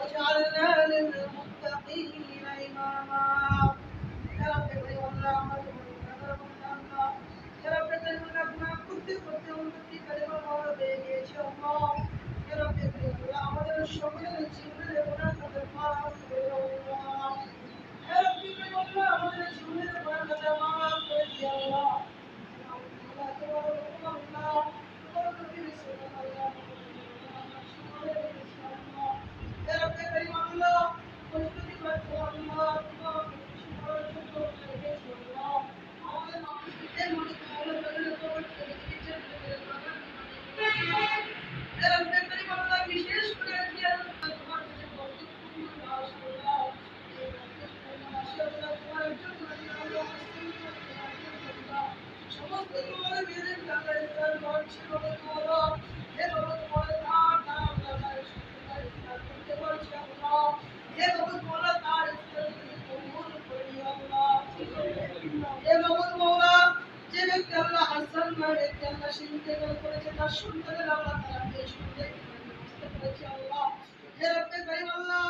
واجعلنا للمتقين إماما يا رب كريم الله يا رب كريم الله করতে উন্নতি কালেমা পাওয়া হয়ে গিয়েছে আল্লাহ يا رب كريم الله আমাদের সকলের জীবনের গুনাহ খাতা মাফ করে দাও আল্লাহ يا رب كريم الله আমাদের জীবনের গুনাহ খাতা মাফ করে দিও আল্লাহ আল্লাহ তোমার নবী সাল্লাল্লাহু يا رب كريم الله وجودي الله বিশেষ করে সমস্ত তোমার মেয়েদের ঘর ছিল তার সন্তানের আল্লাহ তারা বেশ করে আল্লাহ